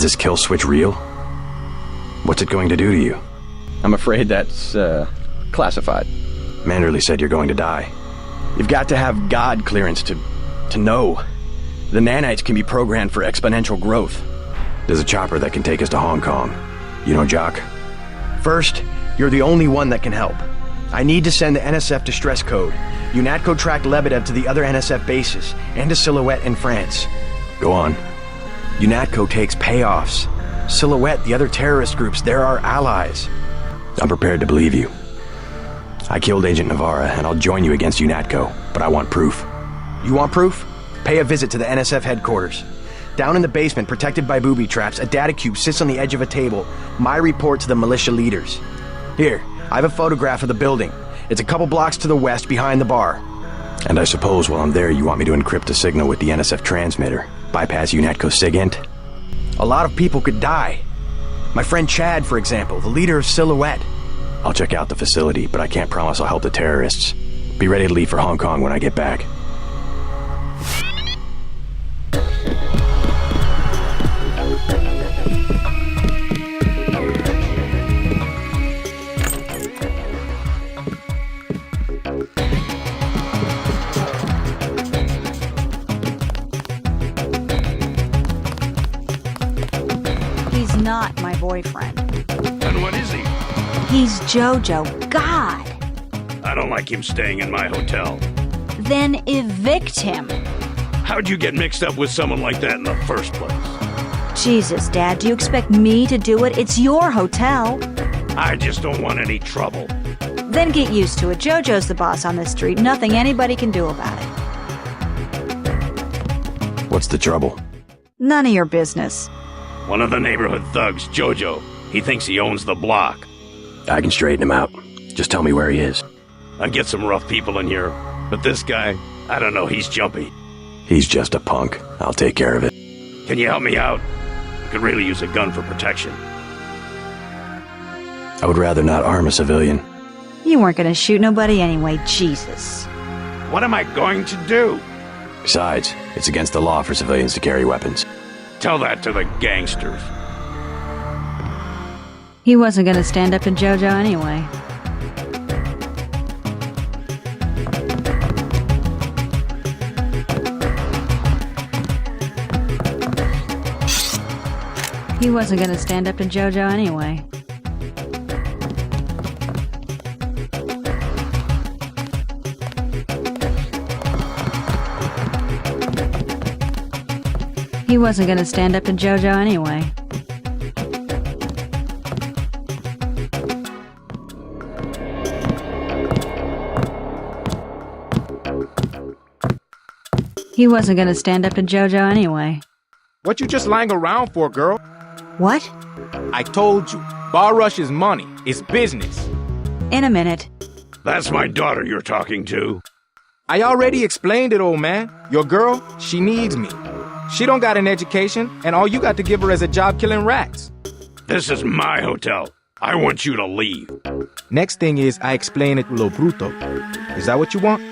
this kill switch real? What's it going to do to you? I'm afraid that's, classified. Manderley said you're going to die. You've got to have God clearance to know. The nanites can be programmed for exponential growth. There's a chopper that can take us to Hong Kong. You know Jock? First, you're the only one that can help. I need to send the NSF distress code. UNATCO tracked Lebedev to the other NSF bases, and to Silhouette in France. Go on. UNATCO takes payoffs. Silhouette, the other terrorist groups, they're our allies. I'm prepared to believe you. I killed Agent Navarra, and I'll join you against UNATCO, but I want proof. You want proof? Pay a visit to the NSF headquarters. Down in the basement, protected by booby traps, a data cube sits on the edge of a table. My report to the militia leaders. Here, I have a photograph of the building. It's a couple blocks to the west, behind the bar. And I suppose while I'm there, you want me to encrypt a signal with the NSF transmitter, bypass UNATCO SIGINT? A lot of people could die. My friend Chad, for example, the leader of Silhouette. I'll check out the facility, but I can't promise I'll help the terrorists. Be ready to leave for Hong Kong when I get back. He's not my boyfriend. And what is he? He's Jojo. God! I don't like him staying in my hotel. Then evict him. How'd you get mixed up with someone like that in the first place? Jesus, Dad, do you expect me to do it? It's your hotel. I just don't want any trouble. Then get used to it. Jojo's the boss on this street. Nothing anybody can do about it. What's the trouble? None of your business. One of the neighborhood thugs, Jojo. He thinks he owns the block. I can straighten him out. Just tell me where he is. I get some rough people in here, but this guy, I don't know, he's jumpy. He's just a punk. I'll take care of it. Can you help me out? I could really use a gun for protection. I would rather not arm a civilian. You weren't gonna shoot nobody anyway, Jesus. What am I going to do? Besides, it's against the law for civilians to carry weapons. Tell that to the gangsters. He wasn't gonna stand up to Jojo anyway. He wasn't gonna stand up to Jojo anyway. He wasn't gonna stand up to Jojo anyway. He wasn't gonna stand up to Jojo anyway. What you just lying around for, girl? What? I told you, bar rush is money. It's business. In a minute. That's my daughter you're talking to. I already explained it, old man. Your girl, she needs me. She don't got an education, and all you got to give her is a job killing rats. This is my hotel. I want you to leave. Next thing is, I explain it lo bruto. Is that what you want?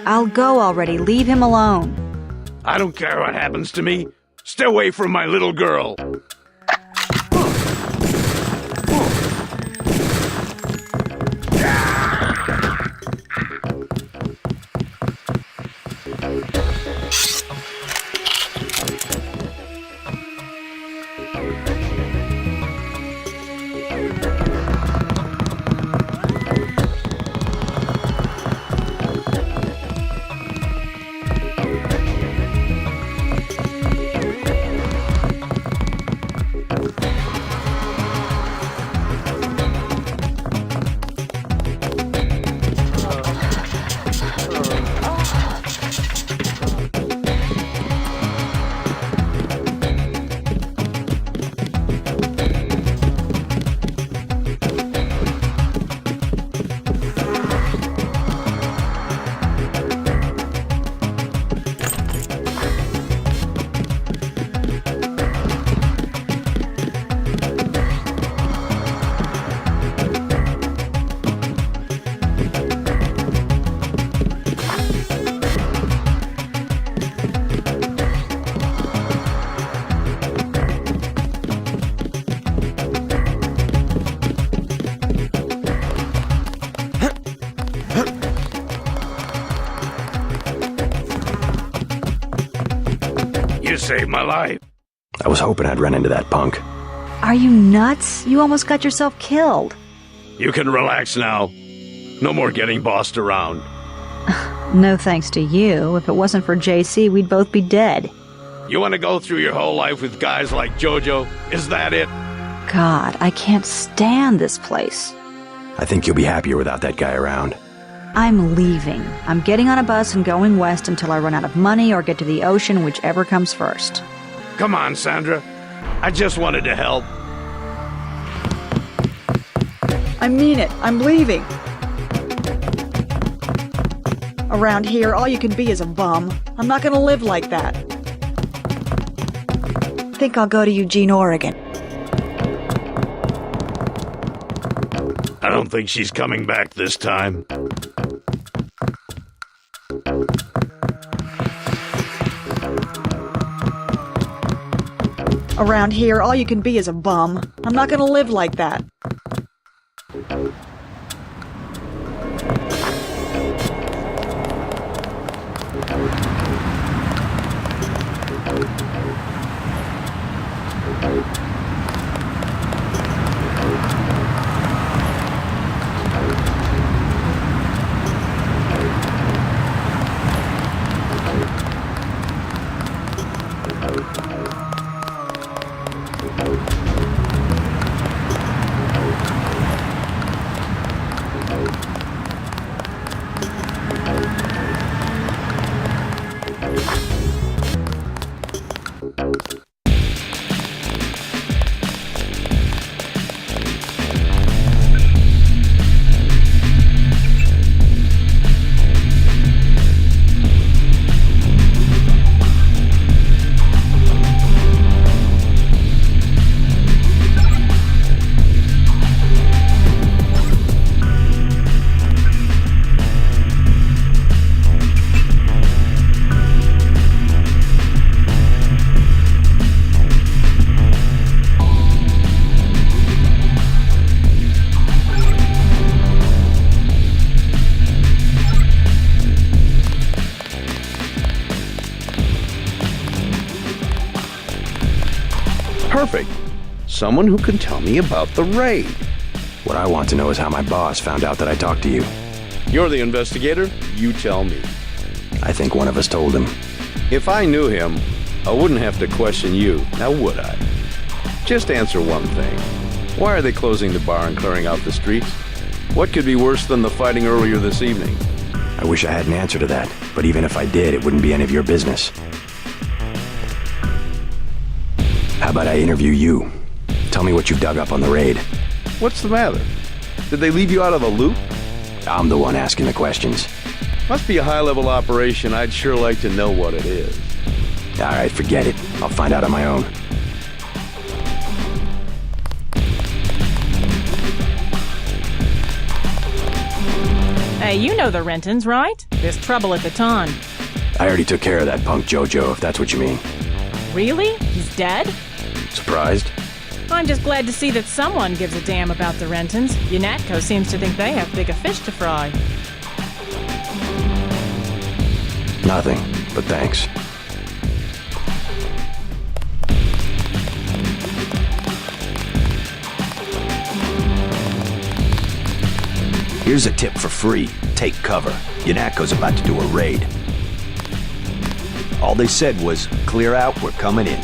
I'll go already. Leave him alone. I don't care what happens to me. Stay away from my little girl. saved my life. I was hoping I'd run into that punk. Are you nuts? You almost got yourself killed. You can relax now. No more getting bossed around. No thanks to you. If it wasn't for JC, we'd both be dead. You want to go through your whole life with guys like JoJo? Is that it? God, I can't stand this place. I think you'll be happier without that guy around. I'm leaving. I'm getting on a bus and going west until I run out of money or get to the ocean, whichever comes first. Come on, Sandra. I just wanted to help. I mean it. I'm leaving. Around here, all you can be is a bum. I'm not gonna live like that. Think I'll go to Eugene, Oregon. I don't think she's coming back this time. Around here, all you can be is a bum. I'm not gonna live like that. Perfect. Someone who can tell me about the raid. What I want to know is how my boss found out that I talked to you. You're the investigator. You tell me. I think one of us told him. If I knew him, I wouldn't have to question you, now would I? Just answer one thing. Why are they closing the bar and clearing out the streets? What could be worse than the fighting earlier this evening? I wish I had an answer to that, but even if I did, it wouldn't be any of your business. How about I interview you? Tell me what you've dug up on the raid. What's the matter? Did they leave you out of the loop? I'm the one asking the questions. Must be a high-level operation. I'd sure like to know what it is. All right, forget it. I'll find out on my own. Hey, you know the Rentons, right? There's trouble at the Ton. I already took care of that punk JoJo, if that's what you mean. Really? He's dead? Surprised? I'm just glad to see that someone gives a damn about the Rentons. UNATCO seems to think they have bigger fish to fry. Nothing, but thanks. Here's a tip for free. Take cover. UNATCO's about to do a raid. All they said was, clear out, we're coming in.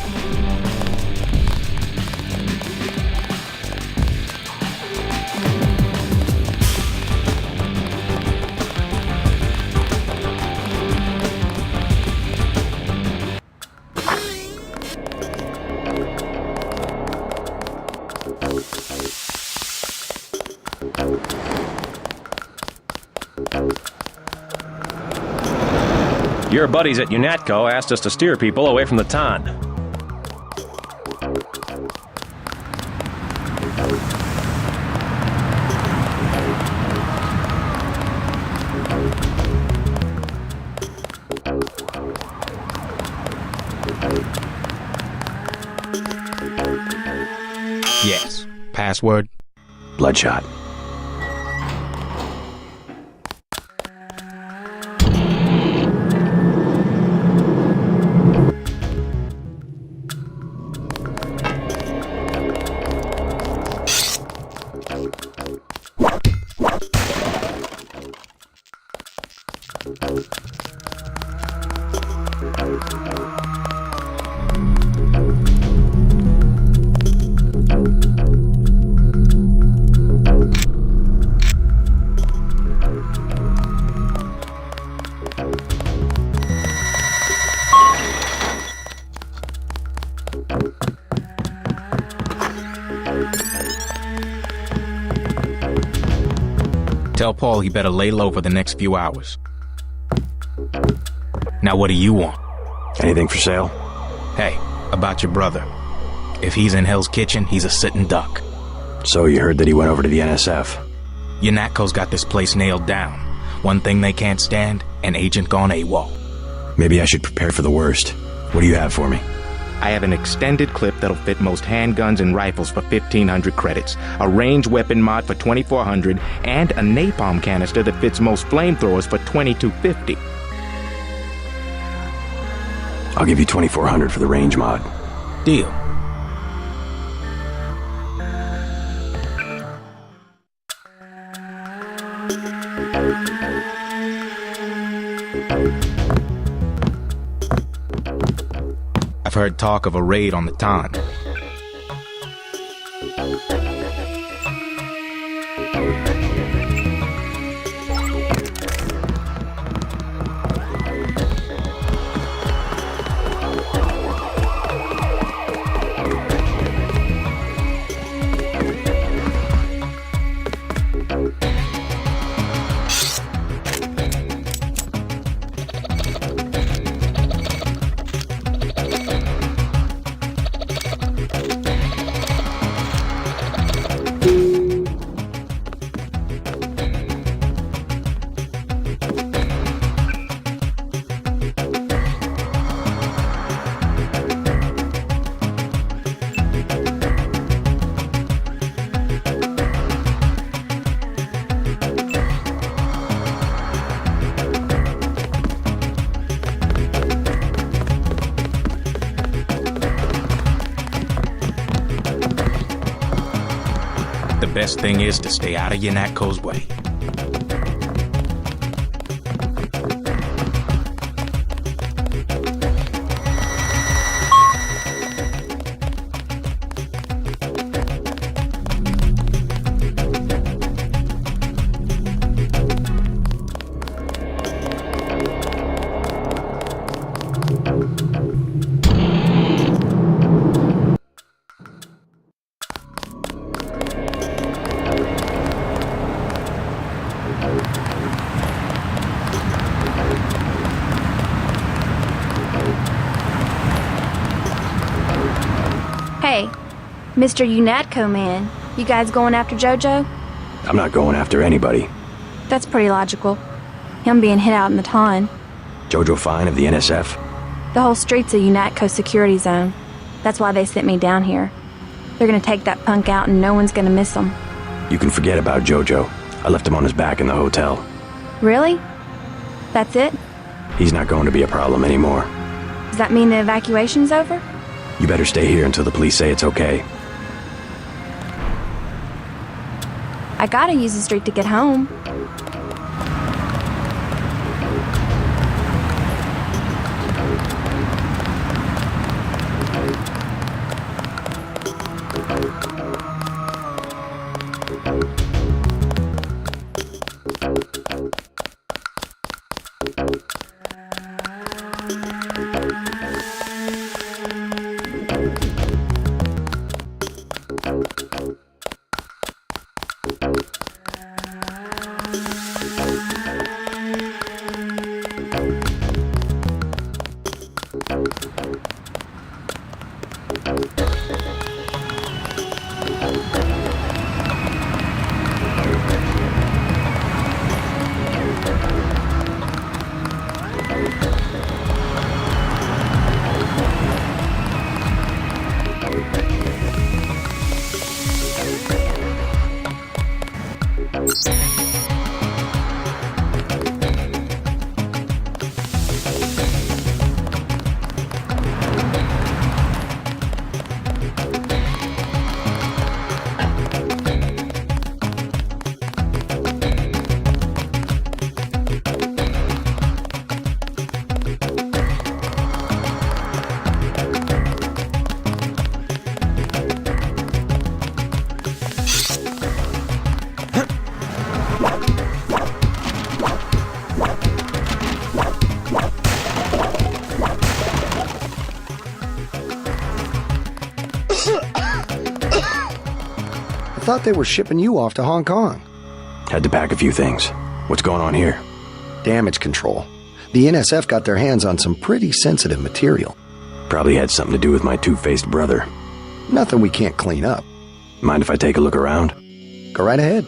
Your buddies at UNATCO asked us to steer people away from the Ton. Yes. Password? Bloodshot. Tell Paul he better lay low for the next few hours. Now what do you want? Anything for sale? Hey, about your brother. If he's in Hell's Kitchen, he's a sitting duck. So you heard that he went over to the NSF? Yanatko's got this place nailed down. One thing they can't stand, an agent gone AWOL. Maybe I should prepare for the worst. What do you have for me? I have an extended clip that'll fit most handguns and rifles for 1,500 credits, a ranged weapon mod for 2,400, and a napalm canister that fits most flamethrowers for 2,250. I'll give you 2,400 for the range mod. Deal. I've heard talk of a raid on the Ton. The best thing is to stay out of Yanatko's way. Hey, Mr. Unatco man, you guys going after Jojo? I'm not going after anybody. That's pretty logical. Him being hit out in the Ton. Jojo Fine of the NSF? The whole street's a Unatco security zone. That's why they sent me down here. They're gonna take that punk out and no one's gonna miss him. You can forget about Jojo. I left him on his back in the hotel. Really? That's it? He's not going to be a problem anymore. Does that mean the evacuation's over? You better stay here until the police say it's okay. I gotta use the street to get home. thought they were shipping you off to Hong Kong. Had to pack a few things. What's going on here? Damage control. The NSF got their hands on some pretty sensitive material. Probably had something to do with my two-faced brother. Nothing we can't clean up. Mind if I take a look around? Go right ahead.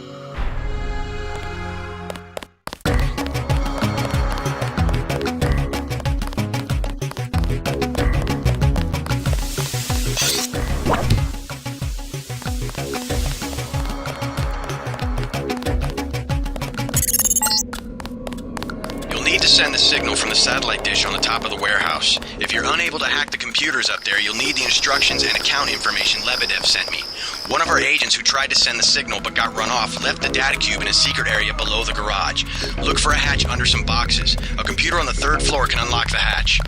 Need to send the signal from the satellite dish on the top of the warehouse. If you're unable to hack the computers up there, you'll need the instructions and account information Lebedev sent me. One of our agents who tried to send the signal but got run off left the data cube in a secret area below the garage. Look for a hatch under some boxes. A computer on the 3rd floor can unlock the hatch.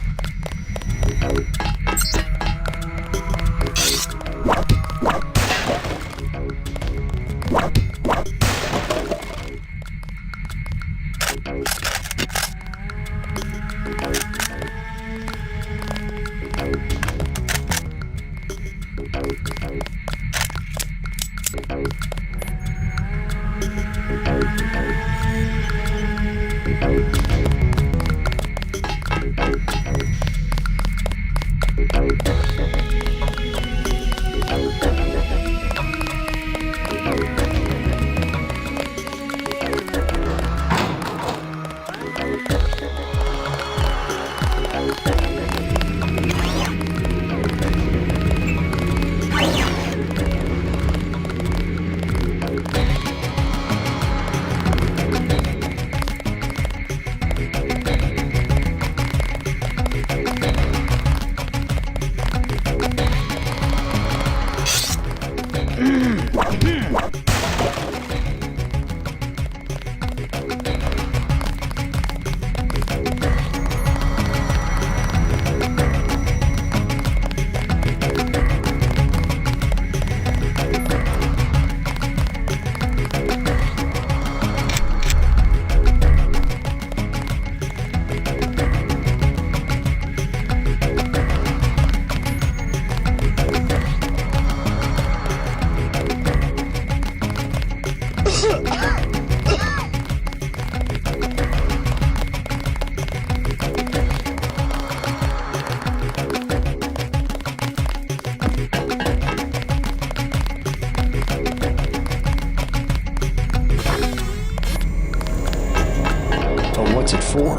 What's it for?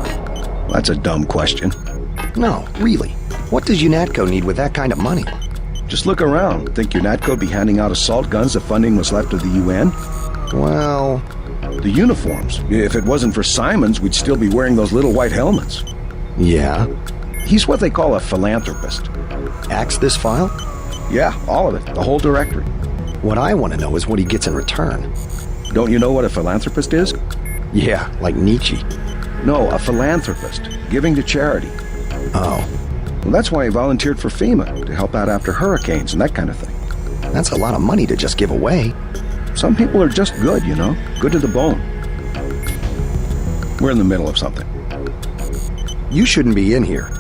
That's a dumb question. No, really. What does UNATCO need with that kind of money? Just look around. Think UNATCO'd be handing out assault guns if funding was left of the UN? Well... The uniforms. If it wasn't for Simons, we'd still be wearing those little white helmets. Yeah? He's what they call a philanthropist. Axe this file? Yeah, all of it. The whole directory. What I want to know is what he gets in return. Don't you know what a philanthropist is? Yeah, like Nietzsche. No, a philanthropist. Giving to charity. Oh. Well, that's why he volunteered for FEMA, to help out after hurricanes and that kind of thing. That's a lot of money to just give away. Some people are just good, you know? Good to the bone. We're in the middle of something. You shouldn't be in here.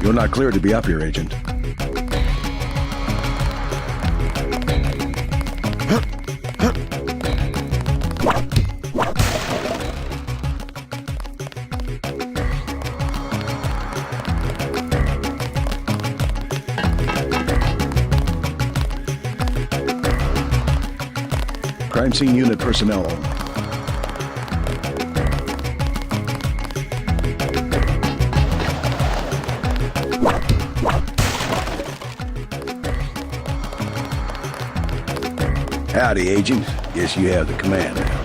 You're not cleared to be up here, Agent. Crime scene unit personnel only. Howdy, Agent. Guess you have the command now.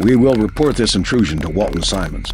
We will report this intrusion to Walton Simons.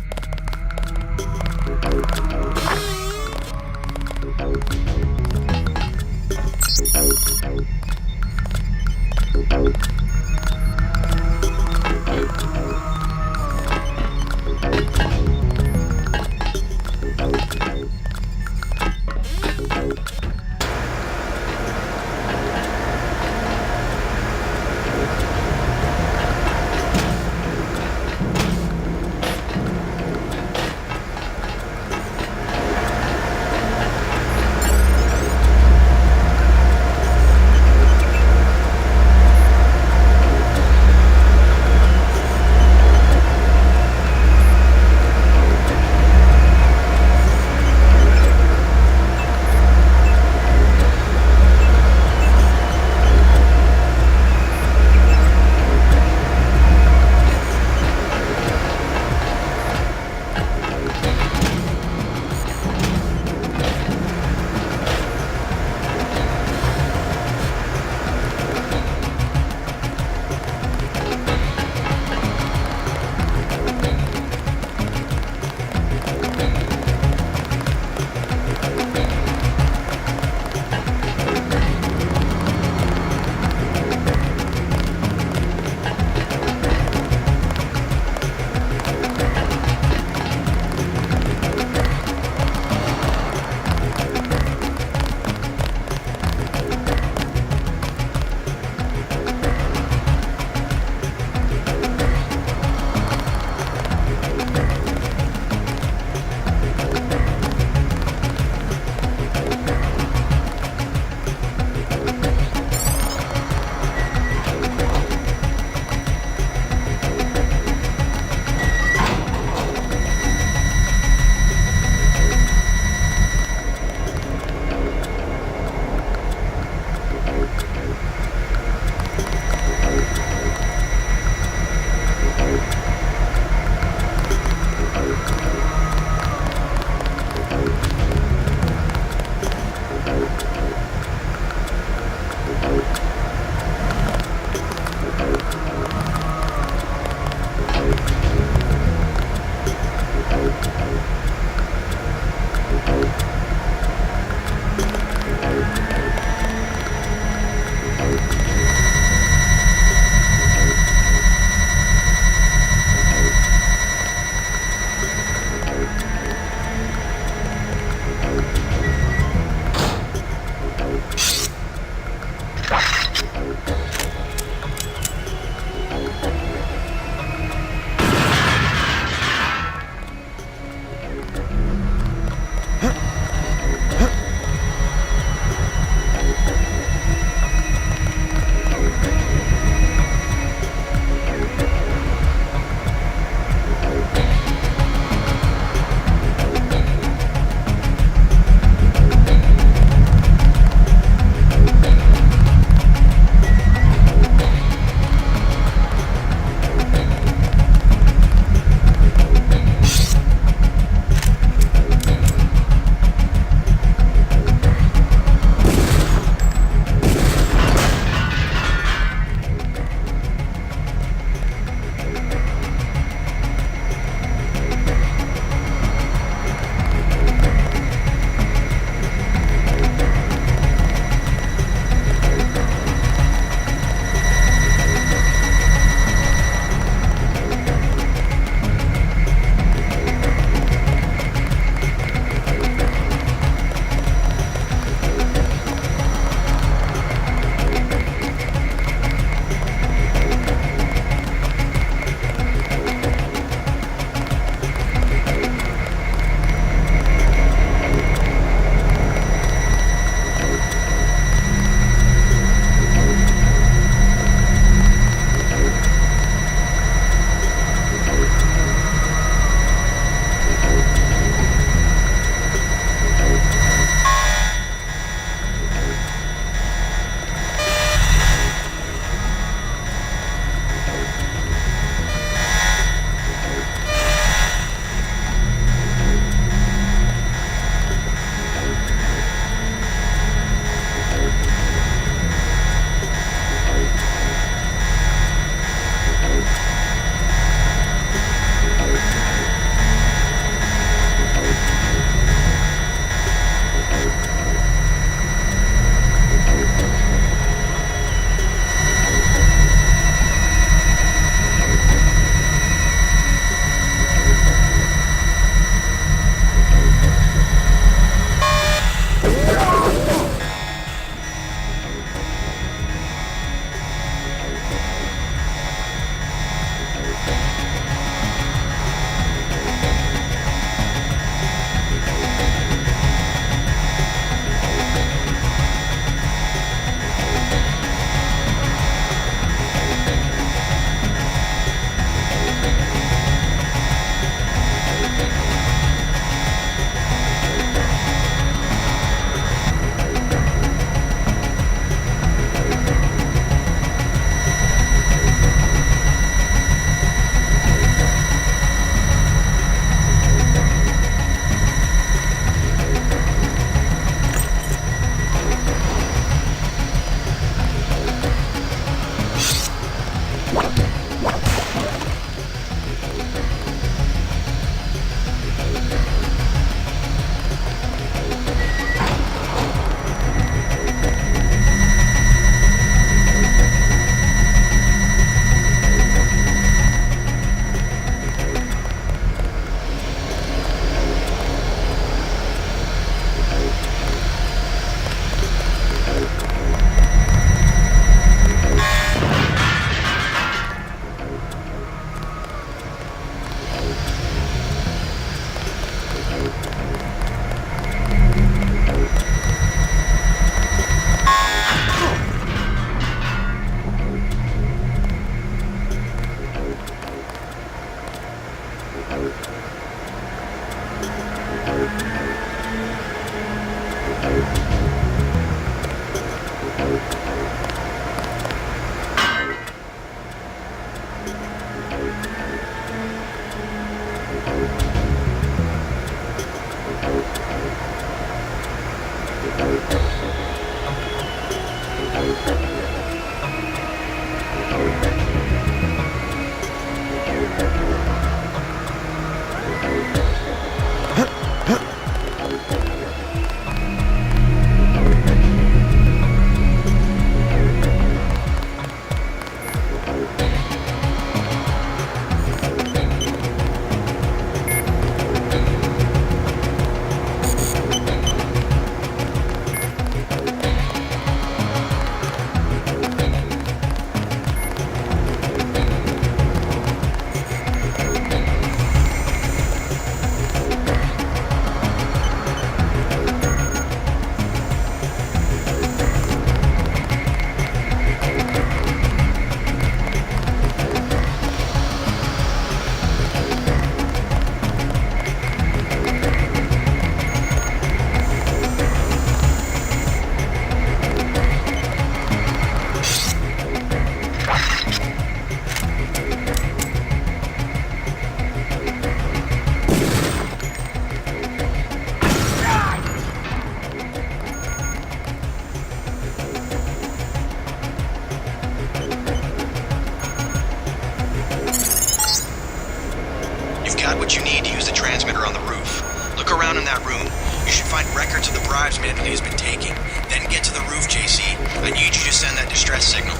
basement Emily has been taking. Then get to the roof, JC. I need you to send that distress signal.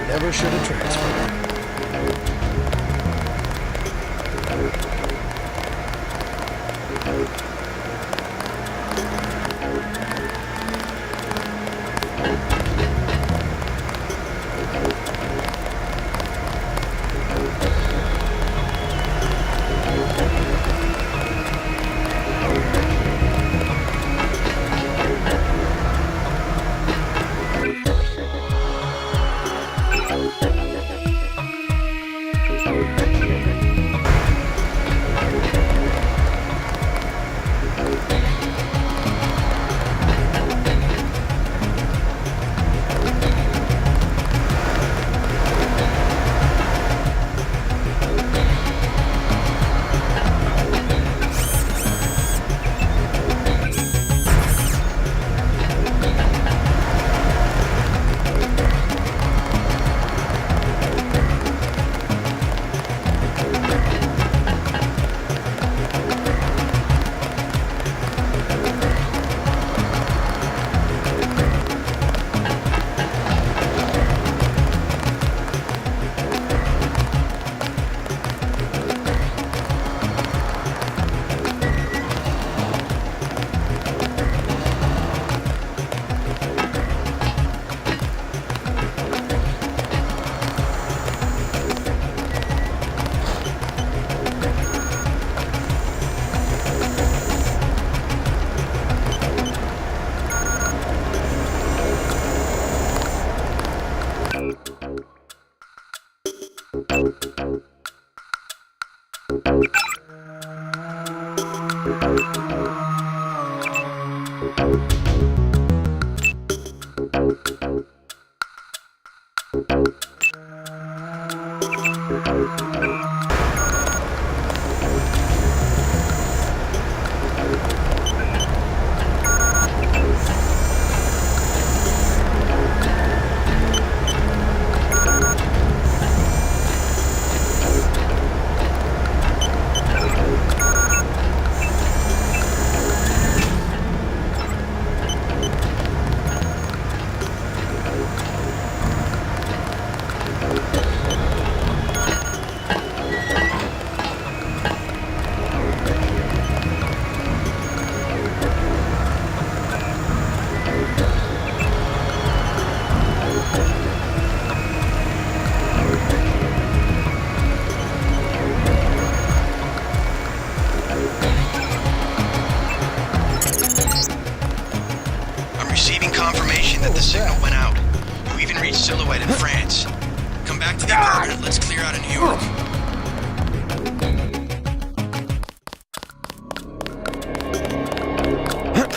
Never should have transferred.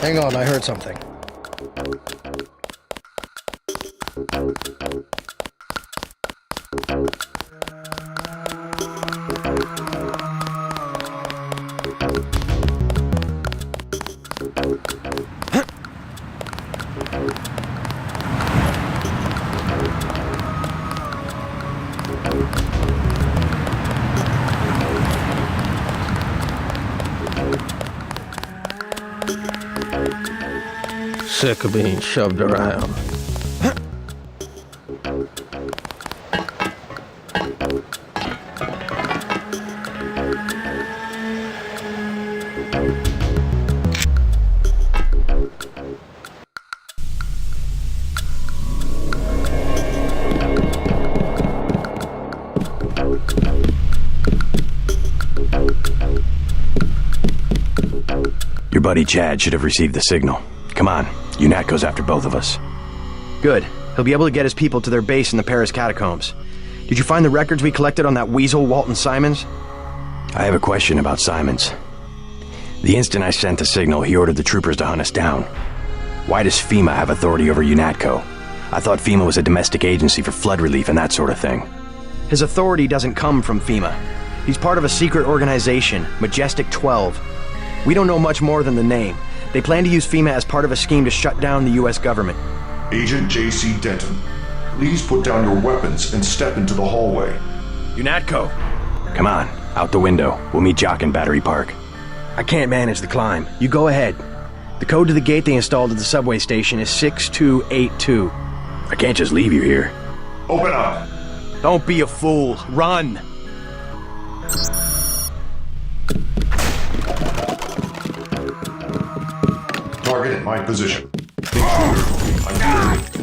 Hang on, I heard something. Sick of being shoved around. Your buddy Chad should have received the signal. Come on, UNATCO's after both of us. Good. He'll be able to get his people to their base in the Paris catacombs. Did you find the records we collected on that weasel Walton Simons? I have a question about Simons. The instant I sent the signal, he ordered the troopers to hunt us down. Why does FEMA have authority over UNATCO? I thought FEMA was a domestic agency for flood relief and that sort of thing. His authority doesn't come from FEMA. He's part of a secret organization, Majestic 12. We don't know much more than the name. They plan to use FEMA as part of a scheme to shut down the U.S. government. Agent J.C. Denton, please put down your weapons and step into the hallway. UNATCO! Come on, out the window. We'll meet Jock in Battery Park. I can't manage the climb. You go ahead. The code to the gate they installed at the subway station is 6282. I can't just leave you here. Open up! Don't be a fool. Run! Target in my position. Intruder, I'm hearing